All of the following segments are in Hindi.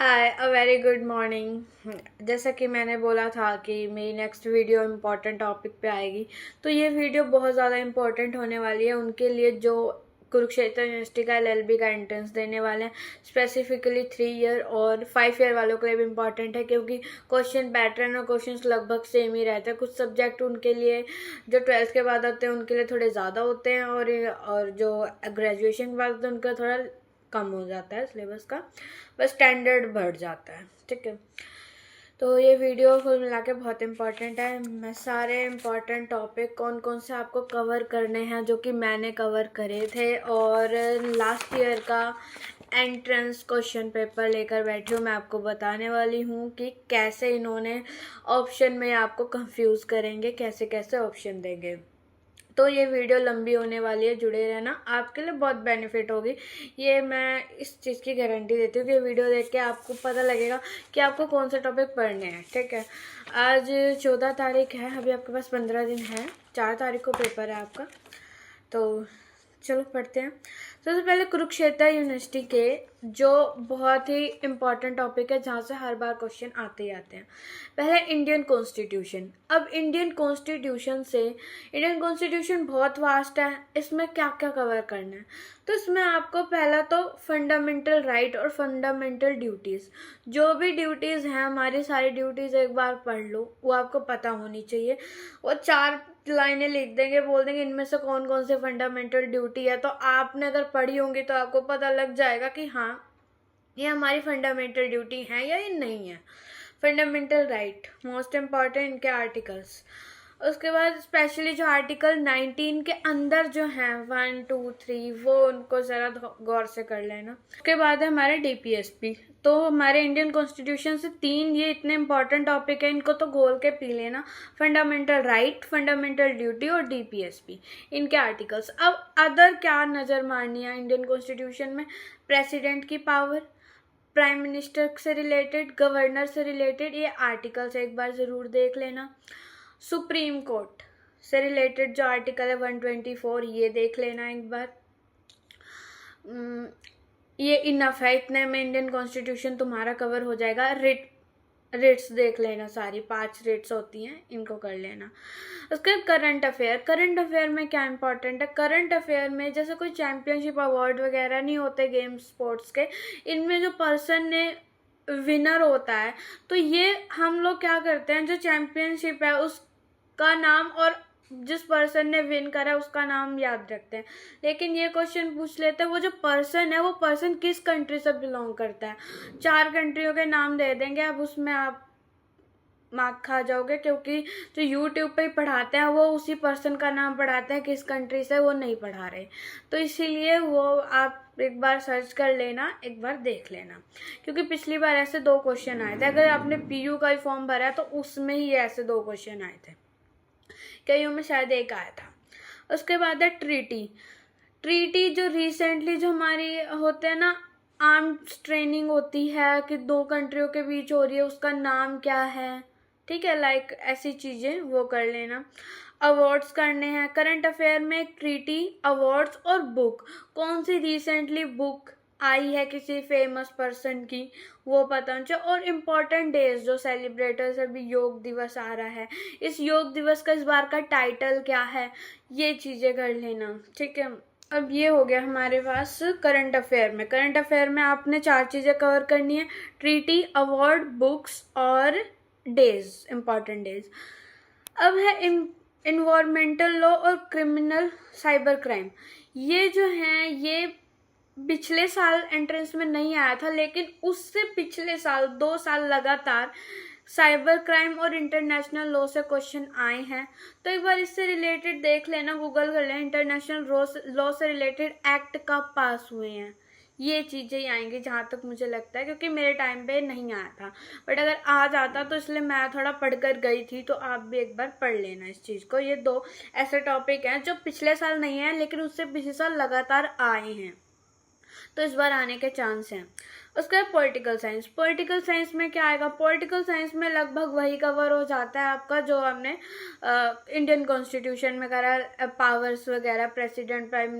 Hi a very good morning. जैसा कि मैंने बोला था कि मेरी नेक्स्ट वीडियो इम्पोर्टेंट टॉपिक पे आएगी, तो ये वीडियो बहुत ज़्यादा इम्पोर्टेंट होने वाली है उनके लिए जो कुरुक्षेत्र यूनिवर्सिटी का एलएलबी का एंट्रेंस देने वाले हैं। स्पेसिफिकली 3 ईयर और 5 ईयर वालों के लिए भी इम्पॉर्टेंट है, क्योंकि क्वेश्चन पैटर्न और क्वेश्चंस लगभग सेम ही रहते हैं। कुछ सब्जेक्ट उनके लिए जो 12th के बाद आते हैं उनके लिए थोड़े ज़्यादा होते हैं, और जो ग्रेजुएशन के बाद होते हैं उनका थोड़ा कम हो जाता है सिलेबस का, बस स्टैंडर्ड बढ़ जाता है। ठीक है, तो ये वीडियो कुल मिला के बहुत इंपॉर्टेंट है। मैं सारे इम्पॉर्टेंट टॉपिक कौन कौन से आपको कवर करने हैं जो कि मैंने कवर करे थे, और लास्ट ईयर का एंट्रेंस क्वेश्चन पेपर लेकर बैठी हूँ। मैं आपको बताने वाली हूँ कि कैसे इन्होंने ऑप्शन में आपको कंफ्यूज करेंगे, कैसे कैसे ऑप्शन देंगे। तो ये वीडियो लंबी होने वाली है, जुड़े रहना, आपके लिए बहुत बेनिफिट होगी। ये मैं इस चीज़ की गारंटी देती हूँ कि वीडियो देख के आपको पता लगेगा कि आपको कौन से टॉपिक पढ़ने हैं। ठीक है, आज 14 तारीख है, अभी आपके पास 15 दिन है। 4 तारीख को पेपर है आपका, तो चलो पढ़ते हैं। सबसे पहले कुरुक्षेत्र यूनिवर्सिटी के जो बहुत ही इम्पॉर्टेंट टॉपिक है, जहाँ से हर बार क्वेश्चन आते ही आते हैं। पहले इंडियन कॉन्स्टिट्यूशन। अब इंडियन कॉन्स्टिट्यूशन बहुत वास्ट है, इसमें क्या क्या कवर करना है। तो इसमें आपको पहला तो फंडामेंटल राइट और फंडामेंटल ड्यूटीज़, जो भी ड्यूटीज़ हैं हमारी सारी ड्यूटीज़ एक बार पढ़ लो, वो आपको पता होनी चाहिए। वो 4 लाइनें लिख देंगे, बोल देंगे इनमें से कौन कौन से फंडामेंटल ड्यूटी है, तो आपने अगर पढ़ी होंगी तो आपको पता लग जाएगा कि हाँ ये हमारी फंडामेंटल ड्यूटी है या ये नहीं है। फंडामेंटल राइट मोस्ट इम्पॉर्टेंट, इनके आर्टिकल्स। उसके बाद स्पेशली जो आर्टिकल 19 के अंदर जो हैं 1, 2, 3, वो उनको ज़रा गौर से कर लेना। उसके बाद है हमारे डीपीएसपी। तो हमारे इंडियन कॉन्स्टिट्यूशन से 3 ये इतने इंपॉर्टेंट टॉपिक है, इनको तो घोल के पी लेना। फंडामेंटल राइट, फंडामेंटल ड्यूटी और डीपीएसपी, इनके आर्टिकल्स। अब अदर क्या नज़र मारनी है इंडियन कॉन्स्टिट्यूशन में? प्रेसिडेंट की पावर, प्राइम मिनिस्टर से रिलेटेड, गवर्नर से रिलेटेड, ये आर्टिकल्स एक बार ज़रूर देख लेना। सुप्रीम कोर्ट से रिलेटेड जो आर्टिकल है 124, ये देख लेना एक बार। ये इनफ है, इतने में इंडियन कॉन्स्टिट्यूशन तुम्हारा कवर हो जाएगा। रिट्स देख लेना, सारी 5 रिट्स होती हैं, इनको कर लेना। उसके बाद करंट अफेयर में क्या इंपॉर्टेंट है? करंट अफेयर में जैसे कोई चैंपियनशिप अवार्ड वगैरह नहीं होते गेम स्पोर्ट्स के, इनमें जो पर्सन ने विनर होता है, तो ये हम लोग क्या करते हैं, जो चैंपियनशिप है उसका नाम और जिस पर्सन ने विन करा उसका नाम याद रखते हैं। लेकिन ये क्वेश्चन पूछ लेते हैं वो जो पर्सन है वो पर्सन किस कंट्री से बिलोंग करता है। 4 कंट्रियों के नाम दे देंगे, अब उसमें आप मार्क खा जाओगे, क्योंकि जो यूट्यूब पे पढ़ाते हैं वो उसी पर्सन का नाम पढ़ाते हैं, किस कंट्री से वो नहीं पढ़ा रहे। तो इसीलिए वो आप एक बार सर्च कर लेना, एक बार देख लेना, क्योंकि पिछली बार ऐसे 2 क्वेश्चन आए थे। अगर आपने पीयू का ही फॉर्म भरा है तो उसमें ही ऐसे 2 क्वेश्चन आए थे, कईयों में शायद एक आया था। उसके बाद है ट्रीटी जो रिसेंटली जो हमारी होते हैं ना, आर्म्स ट्रेनिंग होती है कि 2 कंट्रियों के बीच हो रही है, उसका नाम क्या है। ठीक है, लाइक ऐसी चीज़ें वो कर लेना। अवार्ड्स करने हैं करंट अफेयर में, ट्रीटी, अवार्ड्स और बुक, कौन सी रिसेंटली बुक आई है किसी फेमस पर्सन की, वो पता होना चाहिए। और इम्पॉर्टेंट डेज जो सेलिब्रेटर्स, अभी योग दिवस आ रहा है, इस योग दिवस का इस बार का टाइटल क्या है, ये चीज़ें कर लेना। ठीक है, अब ये हो गया हमारे पास करंट अफेयर में। करंट अफेयर में आपने 4 चीज़ें कवर करनी है, ट्रीटी, अवार्ड, बुक्स और डेज, इम्पॉर्टेंट डेज। अब है इन्वायरमेंटल लॉ और क्रिमिनल साइबर क्राइम। ये जो हैं ये पिछले साल एंट्रेंस में नहीं आया था, लेकिन उससे पिछले साल 2 साल लगातार साइबर क्राइम और इंटरनेशनल लॉ से क्वेश्चन आए हैं। तो एक बार इससे रिलेटेड देख लेना, गूगल कर लेना, इंटरनेशनल लॉ से रिलेटेड एक्ट कब पास हुए हैं, ये चीज़ें ही आएंगी जहाँ तक मुझे लगता है, क्योंकि मेरे टाइम पे नहीं आया था। बट अगर आ जाता तो इसलिए मैं थोड़ा पढ़कर गई थी, तो आप भी एक बार पढ़ लेना इस चीज़ को। ये 2 ऐसे टॉपिक हैं जो पिछले साल नहीं है लेकिन उससे पिछले साल लगातार आए हैं, तो इस बार आने के चांस हैं। उसके बाद पॉलिटिकल साइंस। पॉलिटिकल साइंस में क्या आएगा, पॉलिटिकल साइंस में लगभग वही कवर हो जाता है आपका जो हमने इंडियन कॉन्स्टिट्यूशन में करा, पावर्स वगैरह, प्रेसिडेंट, प्राइम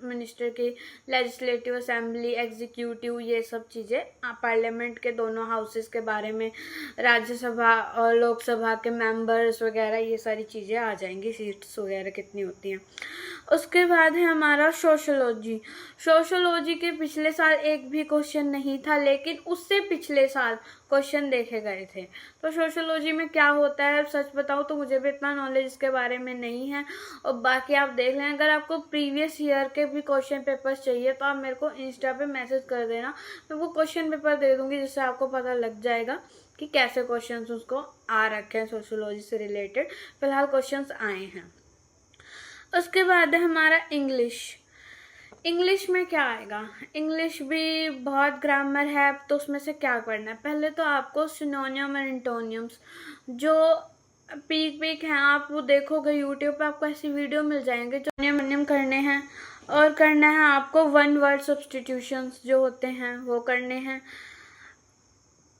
मिनिस्टर की, लेजिस्लेटिव असेंबली, एग्जीक्यूटिव, ये सब चीज़ें, पार्लियामेंट के दोनों हाउसेस के बारे में, राज्यसभा और लोकसभा के मेंबर्स वगैरह, ये सारी चीज़ें आ जाएंगी, सीट्स वगैरह कितनी होती हैं। उसके बाद है हमारा सोशोलॉजी। सोशोलॉजी के पिछले साल एक भी क्वेश्चन नहीं था, लेकिन उससे पिछले साल क्वेश्चन देखे गए थे। तो सोशोलॉजी में क्या होता है, सच बताऊं तो मुझे भी इतना नॉलेज इसके बारे में नहीं है, और बाकी आप देख लें। अगर आपको प्रीवियस ईयर के भी क्वेश्चन पेपर्स चाहिए तो आप मेरे को इंस्टा पे मैसेज कर देना, मैं वो क्वेश्चन पेपर दे दूंगी, जिससे आपको पता लग जाएगा कि कैसे क्वेश्चंस उसको आ रखे हैं सोशोलॉजी से रिलेटेड। फिलहाल क्वेश्चंस आए हैं। उसके बाद है हमारा इंग्लिश। इंग्लिश में क्या आएगा, इंग्लिश भी बहुत ग्रामर है, तो उसमें से क्या करना है, पहले तो आपको सिनोनियम और एंटोनियम्स जो पीक हैं, आप वो देखोगे यूट्यूब पे, आपको ऐसी वीडियो मिल जाएंगे जो सिनोनियम करने हैं, और करना है आपको वन वर्ड सब्स्टिट्यूशंस जो होते हैं वो करने हैं,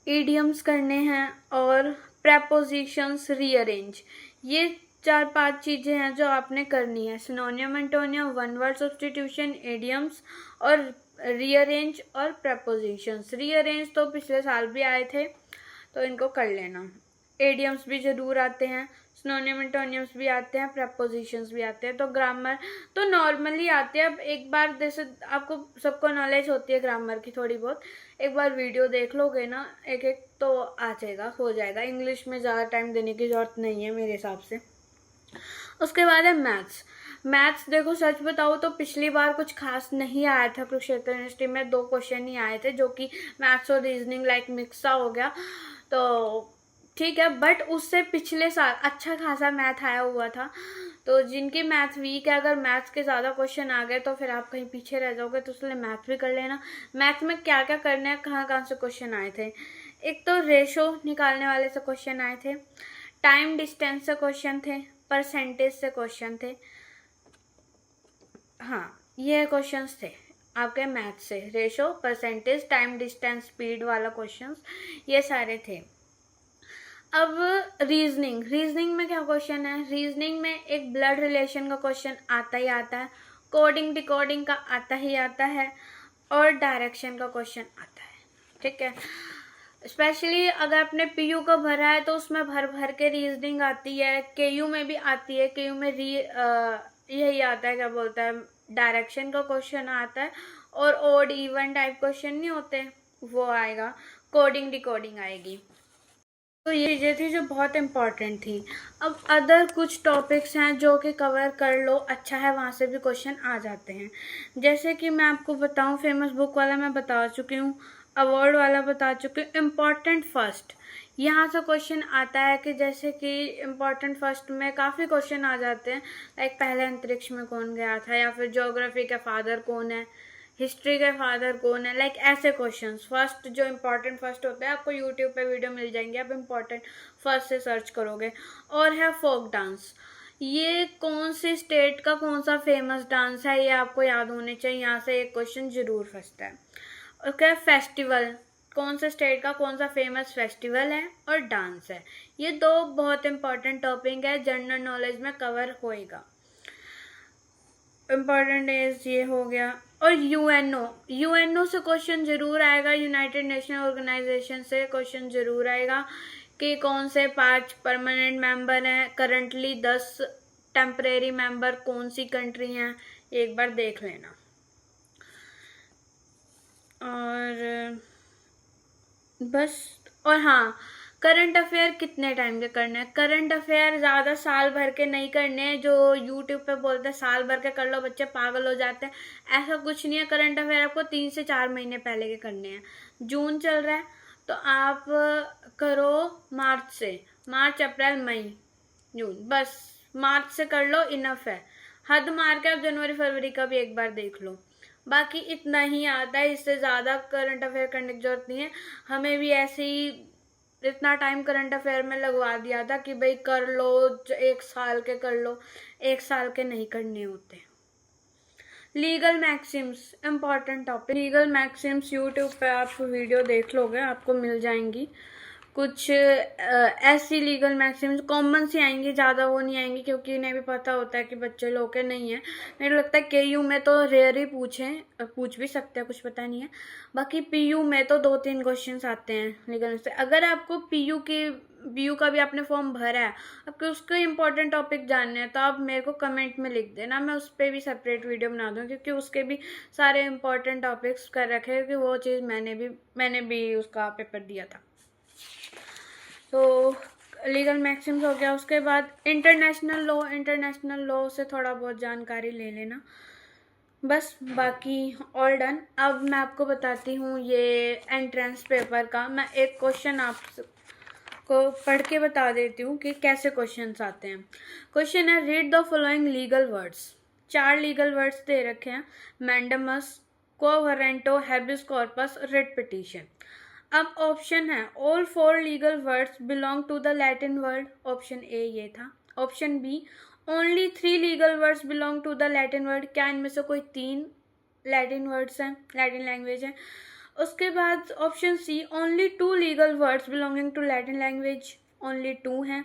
इडियम्स करने हैं, और प्रेपोजिशंस रीअरेंज। ये 4-5 चीज़ें हैं जो आपने करनी है, सिनोनियम, antonym, one word substitution, idioms और रीअरेंज और प्रेपोजिशंस। रीअरेंज तो पिछले साल भी आए थे, तो इनको कर लेना। इडियम्स भी जरूर आते हैं, सिनोनियम, एंटोनियम्स भी आते हैं, प्रेपोजिशंस भी आते हैं। तो ग्रामर तो नॉर्मली आते हैं। अब एक बार जैसे आपको सबको नॉलेज होती है ग्रामर की थोड़ी बहुत, एक बार वीडियो देख लोगे ना एक एक, तो आ जाएगा, हो जाएगा। इंग्लिश में ज़्यादा टाइम देने की जरूरत नहीं है मेरे हिसाब से। उसके बाद है मैथ्स। मैथ्स देखो सच बताओ तो पिछली बार कुछ खास नहीं आया था, कुरुक्षेत्र यूनिवर्सिटी में 2 क्वेश्चन ही आए थे, जो कि मैथ्स और रीजनिंग लाइक मिक्सा हो गया, तो ठीक है। बट उससे पिछले साल अच्छा खासा मैथ आया हुआ था। तो जिनकी मैथ वीक है, अगर मैथ्स के ज़्यादा क्वेश्चन आ गए तो फिर आप कहीं पीछे रह जाओगे, तो इसलिए मैथ भी कर लेना। मैथ में क्या क्या करना है, कहाँ कहाँ से क्वेश्चन आए थे, एक तो रेशो निकालने वाले से क्वेश्चन आए थे, टाइम डिस्टेंस से क्वेश्चन थे, परसेंटेज से क्वेश्चन थे, हाँ ये क्वेश्चंस थे आपके मैथ से, ratio, percentage, time distance, speed वाला क्वेश्चंस, ये सारे थे। अब रीजनिंग में क्या क्वेश्चन है, रीजनिंग में एक ब्लड रिलेशन का क्वेश्चन आता ही आता है, कोडिंग डिकोडिंग का आता ही आता है, और डायरेक्शन का क्वेश्चन आता है, ठीक है। स्पेशली अगर आपने पीयू का भरा है तो उसमें भर भर के रीजनिंग आती है, केयू में भी आती है, केयू में यही आता है, क्या बोलता है, डायरेक्शन का क्वेश्चन आता है, और ओड इवन टाइप क्वेश्चन नहीं होते वो आएगा, कोडिंग डिकोडिंग आएगी। तो ये चीज़ें थी जो बहुत इम्पॉर्टेंट थी। अब अदर कुछ टॉपिक्स हैं जो कि कवर कर लो, अच्छा है, वहाँ से भी क्वेश्चन आ जाते हैं। जैसे कि मैं आपको बताऊँ, फेमस बुक वाला मैं बता चुकी हूँ, अवार्ड वाला बता चुकी हूँ, इम्पॉर्टेंट फर्स्ट, यहाँ से क्वेश्चन आता है कि जैसे कि इम्पॉर्टेंट फर्स्ट में काफ़ी क्वेश्चन आ जाते हैं, लाइक पहले अंतरिक्ष में कौन गया था, या फिर ज्योग्राफी का फादर कौन है, हिस्ट्री के फादर कौन है, लाइक ऐसे क्वेश्चंस। फर्स्ट जो इम्पोर्टेंट फर्स्ट होता है, आपको यूट्यूब पे वीडियो मिल जाएंगे, आप इम्पोर्टेंट फर्स्ट से सर्च करोगे। और है फोक डांस, ये कौन सी स्टेट का कौन सा फेमस डांस है, ये आपको याद होने चाहिए, यहाँ से एक क्वेश्चन जरूर फंसता है। उसका फेस्टिवल, कौन से स्टेट का कौन सा फेमस फेस्टिवल है और डांस है, ये 2 बहुत इंपॉर्टेंट टॉपिक है, जनरल नॉलेज में कवर होएगा। इम्पॉर्टेंट एज ये हो गया। और यूएनओ से क्वेश्चन जरूर आएगा, यूनाइटेड नेशन ऑर्गेनाइजेशन से क्वेश्चन जरूर आएगा कि कौन से 5 परमानेंट मेंबर हैं, करंटली 10 टेम्परेरी मेंबर कौन सी कंट्री हैं, एक बार देख लेना। और बस, और हाँ, करंट अफेयर कितने टाइम के करने हैं, करंट अफेयर ज़्यादा साल भर के नहीं करने हैं, जो यूट्यूब पे बोलते हैं साल भर के कर लो, बच्चे पागल हो जाते हैं, ऐसा कुछ नहीं है। करंट अफेयर आपको 3 से 4 महीने पहले के करने हैं। जून चल रहा है तो आप करो मार्च से, मार्च, अप्रैल, मई, जून, बस मार्च से कर लो, इनफ है। हद मार के आप जनवरी फरवरी का भी एक बार देख लो, बाकी इतना ही आता है, इससे ज़्यादा करंट अफेयर करने की जरूरत नहीं है। हमें भी ऐसे ही इतना टाइम करंट अफेयर में लगवा दिया था कि भाई कर लो, 1 साल के कर लो, 1 साल के नहीं करने होते। Legal Maxim's, important topic. Legal Maxim's YouTube पे आप वीडियो देख लोगे, आपको मिल जाएंगी। कुछ ऐसी लीगल मैक्सिम्स कॉमन सी आएंगी, ज़्यादा वो नहीं आएंगी, क्योंकि इन्हें भी पता होता है कि बच्चे लोग के नहीं है। मेरे लगता है केयू में तो रेयर ही पूछ भी सकते हैं, कुछ पता नहीं है। बाकी पीयू में तो 2-3 क्वेश्चंस आते हैं लीगल से। अगर आपको पीयू का भी आपने फॉर्म भरा है, आपको उसके इंपॉर्टेंट टॉपिक जानने हैं, तो आप मेरे को कमेंट में लिख देना, मैं उस पर भी सेपरेट वीडियो बना दूँ, क्योंकि उसके भी सारे इंपॉर्टेंट टॉपिक्स कर रखे हैं, क्योंकि वो चीज़ मैंने भी उसका पेपर दिया था। तो लीगल मैक्सिम्स हो गया। उसके बाद इंटरनेशनल लॉ से थोड़ा बहुत जानकारी ले लेना, बस बाकी ऑल डन। अब मैं आपको बताती हूँ ये एंट्रेंस पेपर का। मैं एक क्वेश्चन आपको पढ़ के बता देती हूँ कि कैसे क्वेश्चंस आते हैं। क्वेश्चन है, read the following legal words. 4 legal words दे रखे हैं, mandamus, quo warranto, habeas corpus, writ petition. अब ऑप्शन है, all 4 legal words belong to the Latin word. Option A ये था। Option B, only 3 legal words belong to the Latin word. क्या इनमें से कोई 3 लैटिन वर्ड्स हैं, लैटिन लैंग्वेज है। उसके बाद option C, only 2 legal words belonging to Latin language. Only 2 हैं,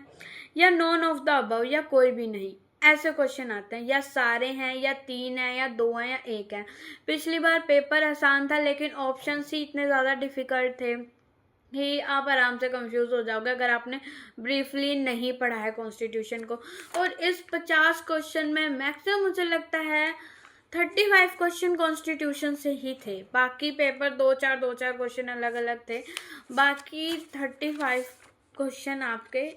या नॉन ऑफ द अबव, या कोई भी नहीं। ऐसे क्वेश्चन आते हैं, या सारे हैं, या 3 हैं, या 2 हैं, या 1 है। पिछली बार पेपर आसान था, लेकिन ऑप्शन सी इतने ज़्यादा डिफिकल्ट थे कि आप आराम से कंफ्यूज हो जाओगे अगर आपने ब्रीफली नहीं पढ़ा है कॉन्स्टिट्यूशन को। और इस 50 क्वेश्चन में मैक्सिमम मुझे लगता है 35 क्वेश्चन कॉन्स्टिट्यूशन से ही थे। बाकी पेपर 2-4 क्वेश्चन अलग अलग थे, बाकी 35 क्वेश्चन आपके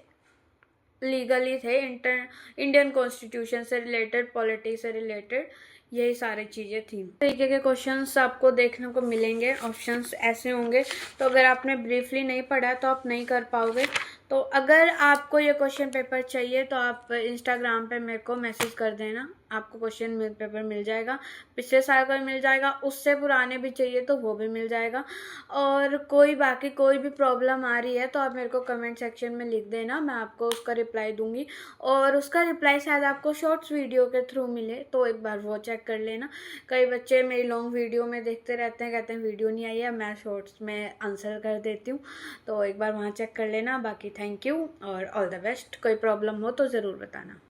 लीगली थे, इंडियन कॉन्स्टिट्यूशन से रिलेटेड, पॉलिटी से रिलेटेड, यही सारी चीज़ें थी। तरीके के क्वेश्चंस आपको देखने को मिलेंगे, ऑप्शंस ऐसे होंगे। तो अगर आपने ब्रीफली नहीं पढ़ा तो आप नहीं कर पाओगे। तो अगर आपको ये क्वेश्चन पेपर चाहिए तो आप इंस्टाग्राम पे मेरे को मैसेज कर देना, आपको क्वेश्चन पेपर मिल जाएगा। पिछले साल का भी मिल जाएगा, उससे पुराने भी चाहिए तो वो भी मिल जाएगा। और बाकी कोई भी प्रॉब्लम आ रही है तो आप मेरे को कमेंट सेक्शन में लिख देना, मैं आपको उसका रिप्लाई दूंगी। और उसका रिप्लाई शायद आपको शॉर्ट्स वीडियो के थ्रू मिले, तो एक बार वो चेक कर लेना। कई बच्चे मेरी लॉन्ग वीडियो में देखते रहते हैं, कहते हैं वीडियो नहीं आई है, मैं शॉर्ट्स में आंसर कर देती हूँ, तो एक बार वहाँ चेक कर लेना। बाकी थैंक यू और ऑल द बेस्ट। कोई प्रॉब्लम हो तो ज़रूर बताना।